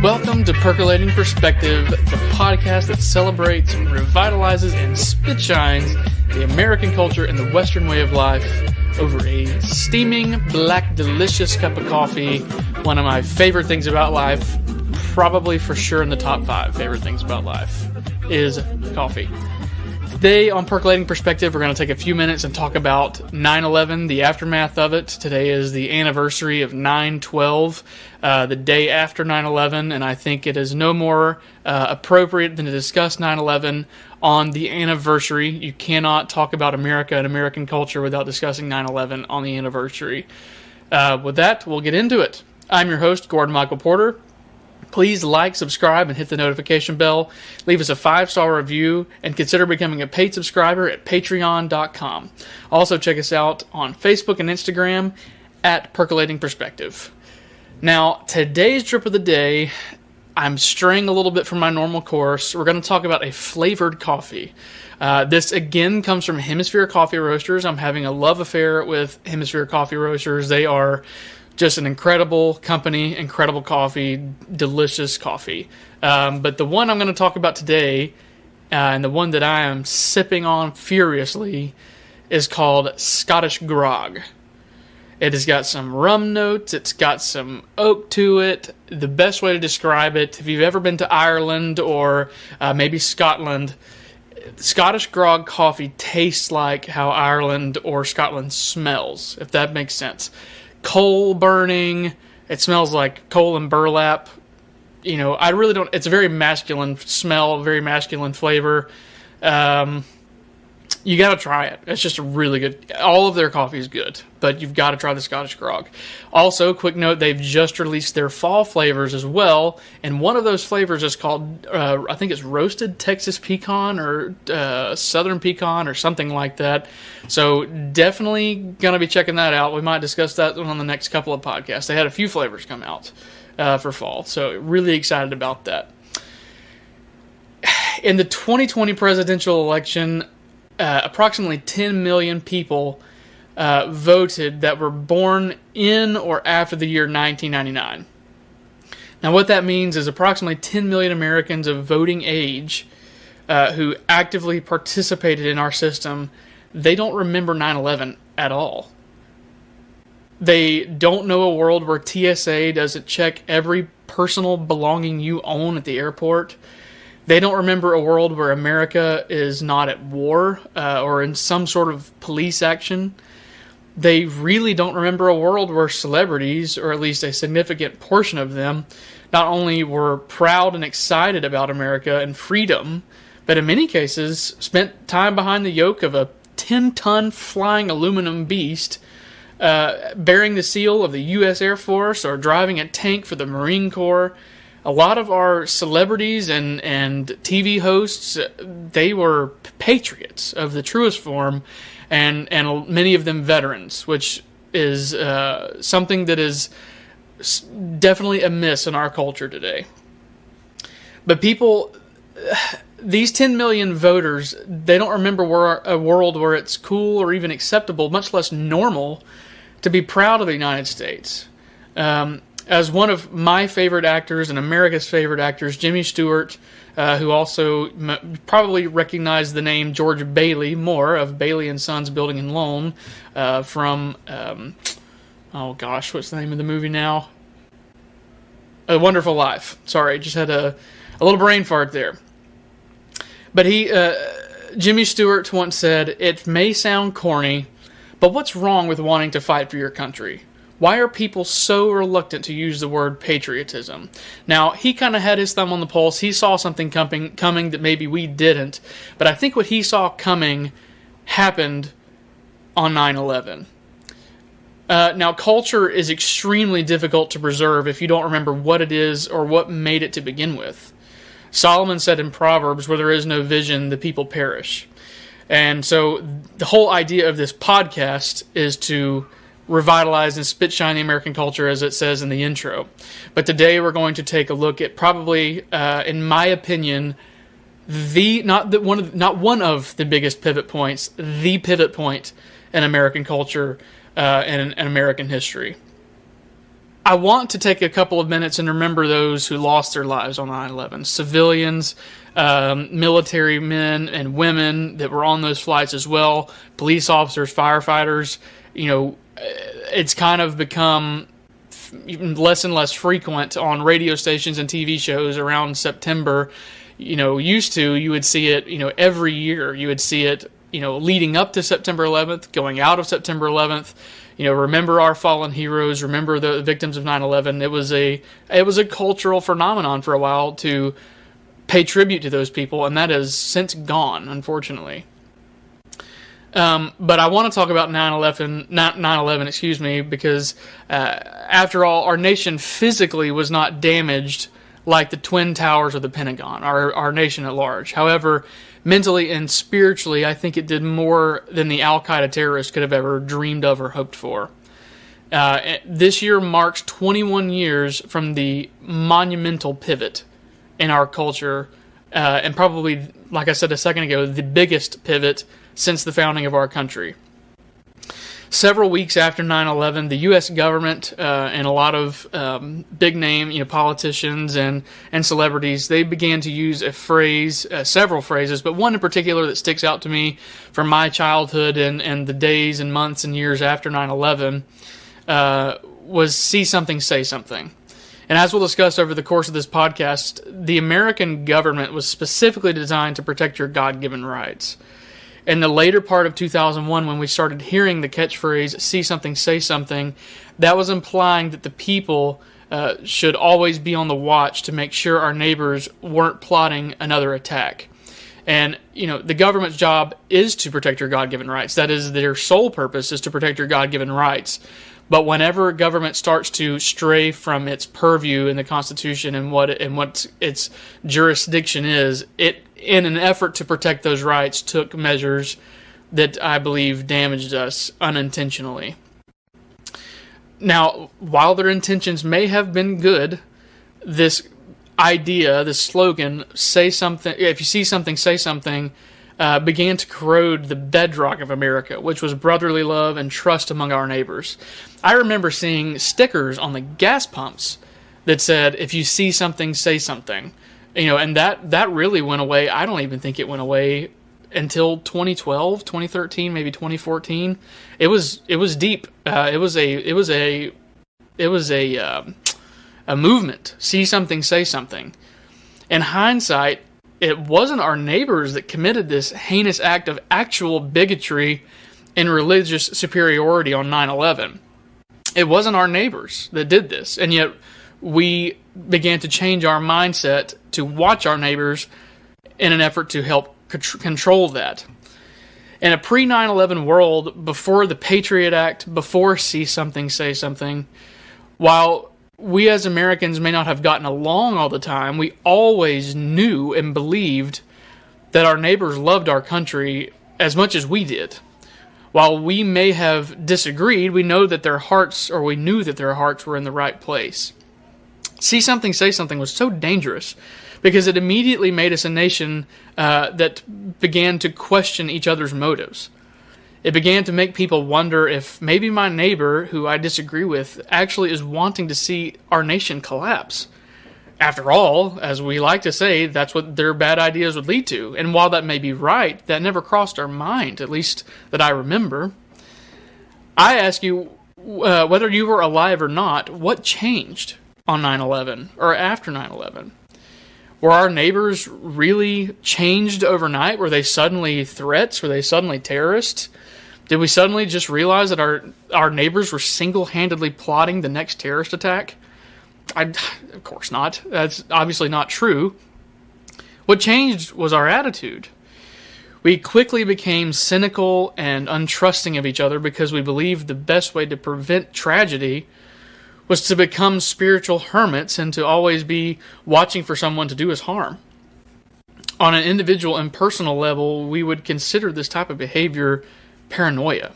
Welcome to Percolating Perspective, the podcast that celebrates, revitalizes, and spit shines the American culture and the Western way of life over a steaming, black, delicious cup of coffee. One of my favorite things about life, probably for sure in the top 5 favorite things about life, is coffee. Today on Percolating Perspective, we're going to take a few minutes and talk about 9/11, the aftermath of it. Today is the anniversary of 9/12, the day after 9/11, and I think it is no more appropriate than to discuss 9/11 on the anniversary. You cannot talk about America and American culture without discussing 9/11 on the anniversary. With that, we'll get into it. I'm your host, Gordon Michael Porter. Please like, subscribe, and hit the notification bell. Leave us a 5-star review, and consider becoming a paid subscriber at patreon.com. Also, check us out on Facebook and Instagram at Percolating Perspective. Now, today's drip of the day, I'm straying a little bit from my normal course. We're going to talk about a flavored coffee. This, again, comes from Hemisphere Coffee Roasters. I'm having a love affair with Hemisphere Coffee Roasters. They are just an incredible company, incredible coffee, delicious coffee. But the one I'm going to talk about today, and the one that I am sipping on furiously, is called Scottish Grog. It has got some rum notes, it's got some oak to it. The best way to describe it, if you've ever been to Ireland or maybe Scotland, Scottish Grog coffee tastes like how Ireland or Scotland smells, if that makes sense. Coal burning, it smells like coal and burlap. You know, I really don't, it's a very masculine smell, very masculine flavor. You gotta try it. It's just a really good, all of their coffee is good, but you've got to try the Scottish Grog. Also, quick note, they've just released their fall flavors as well, and one of those flavors is called, I think it's roasted Texas pecan or southern pecan or something like that. So definitely gonna be checking that out. We might discuss that on the next couple of podcasts. They had a few flavors come out for fall, so really excited about that. In the 2020 presidential election, approximately 10 million people voted that were born in or after the year 1999. Now, what that means is approximately 10 million Americans of voting age who actively participated in our system, they don't remember 9/11 at all. They don't know a world where TSA doesn't check every personal belonging you own at the airport. They don't remember a world where America is not at war or in some sort of police action. They really don't remember a world where celebrities, or at least a significant portion of them, not only were proud and excited about America and freedom, but in many cases spent time behind the yoke of a 10-ton flying aluminum beast, bearing the seal of the U.S. Air Force or driving a tank for the Marine Corps. A lot of our celebrities and TV hosts, they were patriots of the truest form, and many of them veterans, which is something that is definitely amiss in our culture today. But people, these 10 million voters, they don't remember a world where it's cool or even acceptable, much less normal, to be proud of the United States. As one of my favorite actors and America's favorite actors, Jimmy Stewart, who also probably recognized the name George Bailey more of Bailey and Sons Building and Loan from, oh gosh, what's the name of the movie now? A Wonderful Life. Sorry, just had a little brain fart there. But Jimmy Stewart once said, "It may sound corny, but what's wrong with wanting to fight for your country? Why are people so reluctant to use the word patriotism?" Now, he kind of had his thumb on the pulse. He saw something coming that maybe we didn't. But I think what he saw coming happened on 9/11. Now, culture is extremely difficult to preserve if you don't remember what it is or what made it to begin with. Solomon said in Proverbs, "Where there is no vision, the people perish." And so the whole idea of this podcast is to revitalize and spit shine the American culture, as it says in the intro. But today we're going to take a look at probably, in my opinion, not one of the biggest pivot points, the pivot point in American culture and American history. I want to take a couple of minutes and remember those who lost their lives on 9/11. Civilians, military men and women that were on those flights as well, police officers, firefighters. It's kind of become even less and less frequent on radio stations and TV shows around September. You would see it, every year. You would see it, leading up to September 11th, going out of September 11th. Remember our fallen heroes, remember the victims of 9/11. It was a cultural phenomenon for a while to pay tribute to those people, and that has since gone, unfortunately. But I want to talk about 9/11, because after all, our nation physically was not damaged like the Twin Towers or the Pentagon, our nation at large. However, mentally and spiritually, I think it did more than the Al-Qaeda terrorists could have ever dreamed of or hoped for. This year marks 21 years from the monumental pivot in our culture, and probably, like I said a second ago, the biggest pivot since the founding of our country. Several weeks after 9/11, the U.S. government and a lot of big-name politicians and celebrities, they began to use a phrase, several phrases, but one in particular that sticks out to me from my childhood and the days and months and years after 9/11 was "see something, say something." And as we'll discuss over the course of this podcast, the American government was specifically designed to protect your God-given rights. In the later part of 2001, when we started hearing the catchphrase, "see something, say something," that was implying that the people should always be on the watch to make sure our neighbors weren't plotting another attack. And, the government's job is to protect your God-given rights. That is, their sole purpose is to protect your God-given rights. But whenever government starts to stray from its purview in the Constitution and what its jurisdiction is, it, in an effort to protect those rights, took measures that I believe damaged us unintentionally. Now, while their intentions may have been good, this idea, this slogan, "say something, if you see something, say something," began to corrode the bedrock of America, which was brotherly love and trust among our neighbors. I remember seeing stickers on the gas pumps that said, "if you see something, say something." And that really went away. I don't even think it went away until 2012, 2013, maybe 2014. It was deep. It was a movement. See something, say something. In hindsight, it wasn't our neighbors that committed this heinous act of actual bigotry and religious superiority on 9/11. It wasn't our neighbors that did this, and yet we began to change our mindset to watch our neighbors in an effort to help control that. In a pre-9/11 world, before the Patriot Act, before See Something, Say Something, while we as Americans may not have gotten along all the time, we always knew and believed that our neighbors loved our country as much as we did. While we may have disagreed, we knew that their hearts were in the right place. See Something, Say Something was so dangerous because it immediately made us a nation that began to question each other's motives. It began to make people wonder if maybe my neighbor, who I disagree with, actually is wanting to see our nation collapse. After all, as we like to say, that's what their bad ideas would lead to. And while that may be right, that never crossed our mind, at least that I remember. I ask you, whether you were alive or not, what changed on 9/11 or after 9/11? Were our neighbors really changed overnight? Were they suddenly threats? Were they suddenly terrorists? Did we suddenly just realize that our neighbors were single-handedly plotting the next terrorist attack? Of course not. That's obviously not true. What changed was our attitude. We quickly became cynical and untrusting of each other because we believed the best way to prevent tragedy was to become spiritual hermits and to always be watching for someone to do us harm. On an individual and personal level, we would consider this type of behavior paranoia.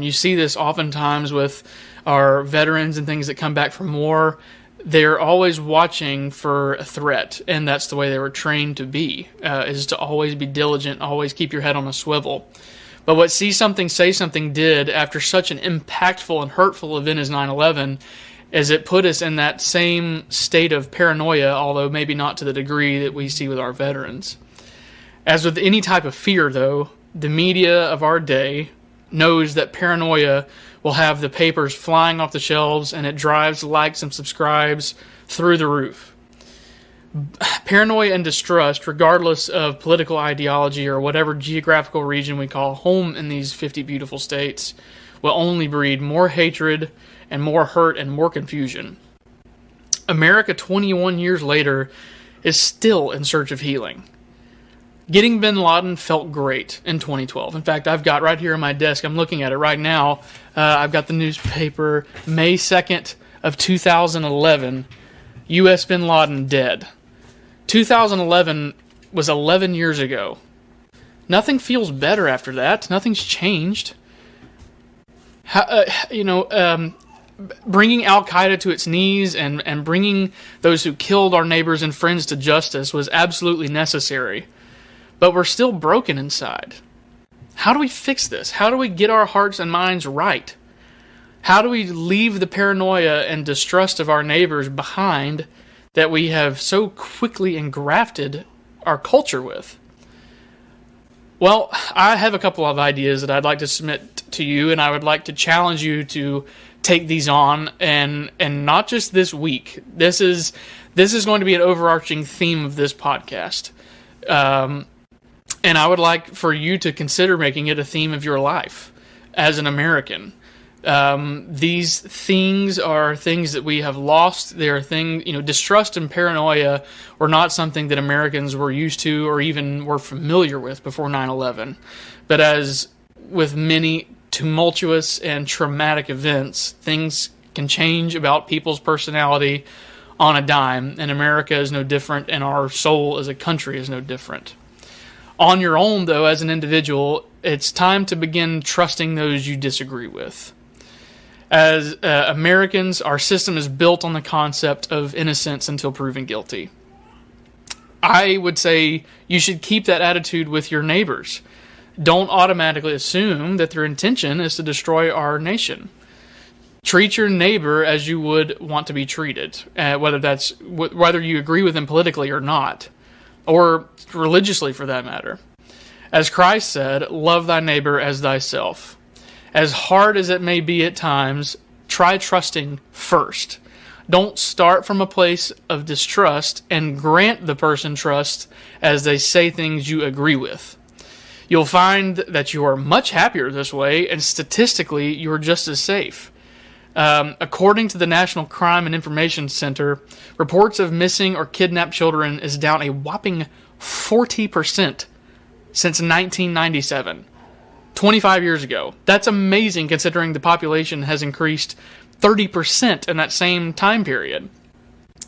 You see this oftentimes with our veterans and things that come back from war. They're always watching for a threat, and that's the way they were trained to be, is to always be diligent, always keep your head on a swivel. But what See Something, Say Something did after such an impactful and hurtful event as 9/11, as it put us in that same state of paranoia, although maybe not to the degree that we see with our veterans. As with any type of fear, though, the media of our day knows that paranoia will have the papers flying off the shelves, and it drives likes and subscribes through the roof. Paranoia and distrust, regardless of political ideology or whatever geographical region we call home in these 50 beautiful states, will only breed more hatred and more hurt and more confusion. America 21 years later is still in search of healing. Getting bin Laden felt great in 2012. In fact, I've got right here on my desk, I'm looking at it right now, I've got the newspaper, May 2nd of 2011, U.S. bin Laden dead. 2011 was 11 years ago. Nothing feels better after that. Nothing's changed. Bringing Al-Qaeda to its knees and bringing those who killed our neighbors and friends to justice was absolutely necessary. But we're still broken inside. How do we fix this? How do we get our hearts and minds right? How do we leave the paranoia and distrust of our neighbors behind that we have so quickly engrafted our culture with? Well, I have a couple of ideas that I'd like to submit to you, and I would like to challenge you to take these on, and not just this week. This is going to be an overarching theme of this podcast. And I would like for you to consider making it a theme of your life as an American. These things are things that we have lost. They are distrust and paranoia were not something that Americans were used to or even were familiar with before 9/11. But as with many tumultuous and traumatic events, things can change about people's personality on a dime, and America is no different, and our soul as a country is no different. On your own, though, as an individual, it's time to begin trusting those you disagree with. As Americans, our system is built on the concept of innocence until proven guilty. I would say you should keep that attitude with your neighbors. Don't automatically assume that their intention is to destroy our nation. Treat your neighbor as you would want to be treated, whether you agree with them politically or not, or religiously for that matter. As Christ said, love thy neighbor as thyself. As hard as it may be at times, try trusting first. Don't start from a place of distrust and grant the person trust as they say things you agree with. You'll find that you are much happier this way, and statistically, you are just as safe. According to the National Crime and Information Center, reports of missing or kidnapped children is down a whopping 40% since 1997, 25 years ago. That's amazing considering the population has increased 30% in that same time period.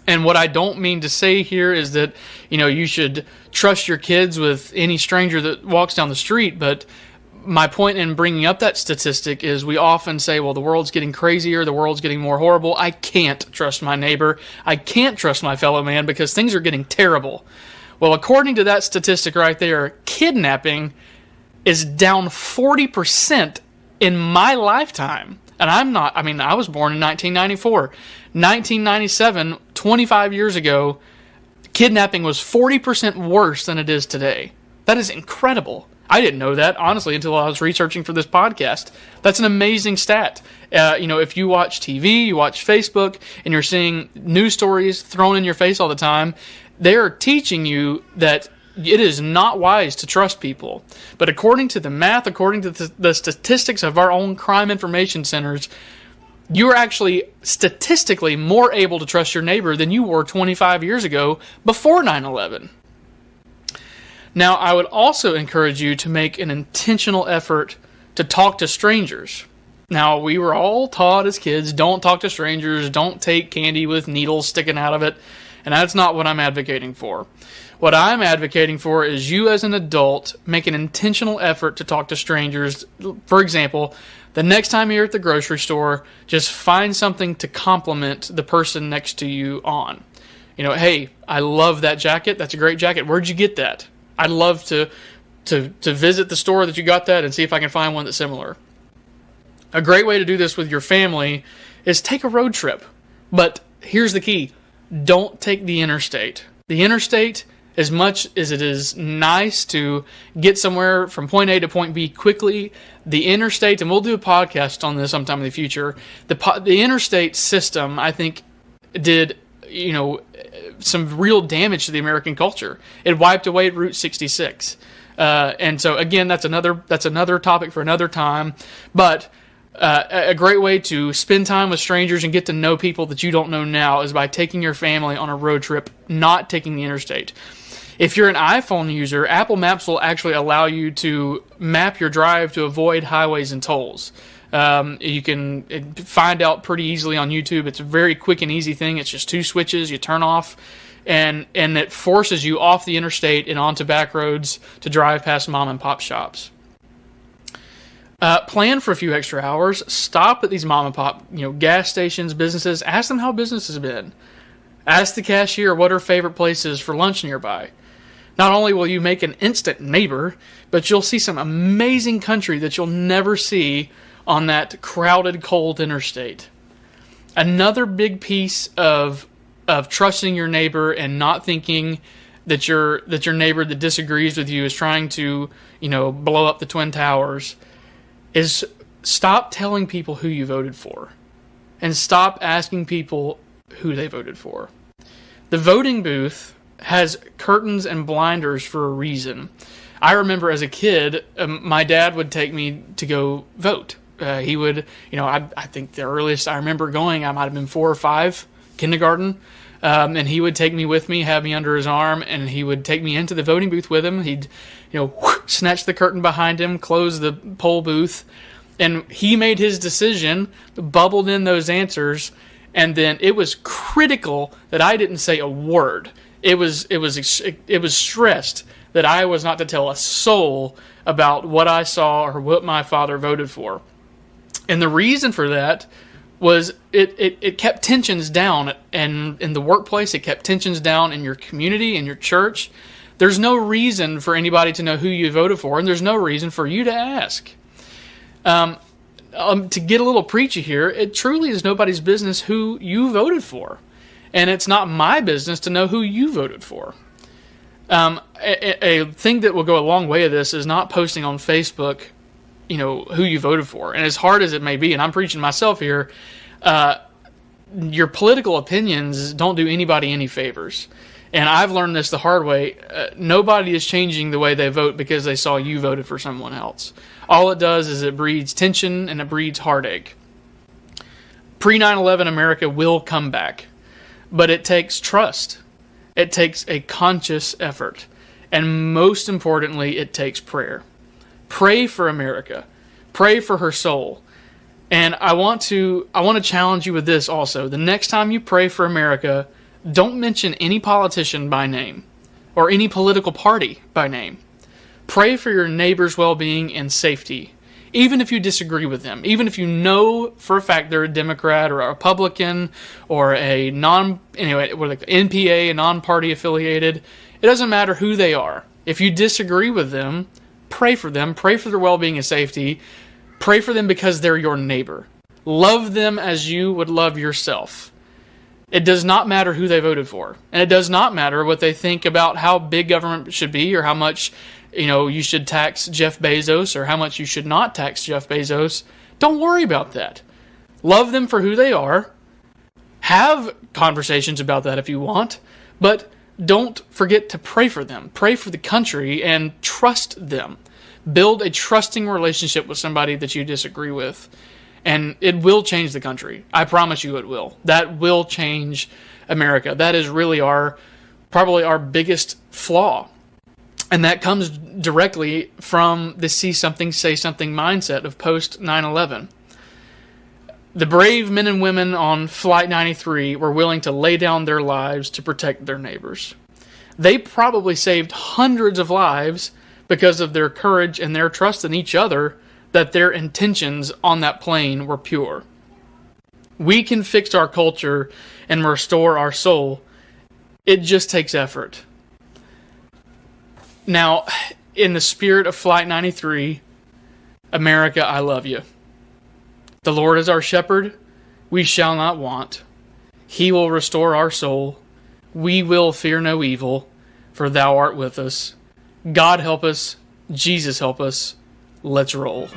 And what I don't mean to say here is that, you should trust your kids with any stranger that walks down the street, but my point in bringing up that statistic is we often say, well, the world's getting crazier, the world's getting more horrible, I can't trust my neighbor, I can't trust my fellow man because things are getting terrible. Well, according to that statistic right there, kidnapping is down 40% in my lifetime. And I was born in 1994. 1997, 25 years ago, kidnapping was 40% worse than it is today. That is incredible. I didn't know that, honestly, until I was researching for this podcast. That's an amazing stat. If you watch TV, you watch Facebook, and you're seeing news stories thrown in your face all the time, they're teaching you that it is not wise to trust people. But according to the math, according to the statistics of our own crime information centers, you're actually statistically more able to trust your neighbor than you were 25 years ago before 9/11. Now, I would also encourage you to make an intentional effort to talk to strangers. Now, we were all taught as kids, don't talk to strangers, don't take candy with needles sticking out of it, and that's not what I'm advocating for. What I'm advocating for is you as an adult make an intentional effort to talk to strangers. For example, the next time you're at the grocery store, just find something to compliment the person next to you on. Hey, I love that jacket. That's a great jacket. Where'd you get that? I'd love to visit the store that you got that and see if I can find one that's similar. A great way to do this with your family is take a road trip. But here's the key. Don't take the interstate. The interstate, as much as it is nice to get somewhere from point A to point B quickly, the interstate, and we'll do a podcast on this sometime in the future, the interstate system, I think, did some real damage to the American culture. It wiped away Route 66. And so, again, that's another topic for another time. But a great way to spend time with strangers and get to know people that you don't know now is by taking your family on a road trip, not taking the interstate. If you're an iPhone user, Apple Maps will actually allow you to map your drive to avoid highways and tolls. You can find out pretty easily on YouTube. It's a very quick and easy thing. It's just 2 switches. You turn off, and it forces you off the interstate and onto back roads to drive past mom and pop shops. Plan for a few extra hours. Stop at these mom and pop, gas stations, businesses. Ask them how business has been. Ask the cashier what her favorite place is for lunch nearby. Not only will you make an instant neighbor, but you'll see some amazing country that you'll never see on that crowded, cold interstate. Another big piece of trusting your neighbor and not thinking that your neighbor that disagrees with you is trying to, blow up the Twin Towers is stop telling people who you voted for and stop asking people who they voted for. The voting booth has curtains and blinders for a reason. I remember as a kid, my dad would take me to go vote. He would, I think the earliest I remember going, I might have been 4 or 5, kindergarten. And he would take me with me, have me under his arm, and he would take me into the voting booth with him. He'd, snatch the curtain behind him, close the poll booth, and he made his decision, bubbled in those answers, and then it was critical that I didn't say a word. It was stressed that I was not to tell a soul about what I saw or what my father voted for. And the reason for that was it kept tensions down, and in the workplace, it kept tensions down in your community, in your church. There's no reason for anybody to know who you voted for, and there's no reason for you to ask. To get a little preachy here, it truly is nobody's business who you voted for, and it's not my business to know who you voted for. A thing that will go a long way of this is not posting on Facebook who you voted for. And as hard as it may be, and I'm preaching myself here, your political opinions don't do anybody any favors. And I've learned this the hard way. Nobody is changing the way they vote because they saw you voted for someone else. All it does is it breeds tension and it breeds heartache. Pre-9/11 America will come back, but it takes trust. It takes a conscious effort. And most importantly, it takes prayer. Pray for America. Pray for her soul. And I want to challenge you with this also. The next time you pray for America, don't mention any politician by name or any political party by name. Pray for your neighbor's well-being and safety, even if you disagree with them, even if you know for a fact they're a Democrat or a Republican or a NPA, a non-party affiliated. It doesn't matter who they are. If you disagree with them, pray for them, pray for their well-being and safety, pray for them because they're your neighbor. Love them as you would love yourself. It does not matter who they voted for. And it does not matter what they think about how big government should be or how much, you should tax Jeff Bezos or how much you should not tax Jeff Bezos. Don't worry about that. Love them for who they are. Have conversations about that if you want. But don't forget to pray for them. Pray for the country and trust them. Build a trusting relationship with somebody that you disagree with. And it will change the country. I promise you it will. That will change America. That is really probably our biggest flaw. And that comes directly from the see something, say something mindset of post 9/11. The brave men and women on Flight 93 were willing to lay down their lives to protect their neighbors. They probably saved hundreds of lives because of their courage and their trust in each other, that their intentions on that plane were pure. We can fix our culture and restore our soul. It just takes effort. Now, in the spirit of Flight 93, America, I love you. The Lord is our shepherd. We shall not want. He will restore our soul. We will fear no evil, for thou art with us. God help us. Jesus help us. Let's roll.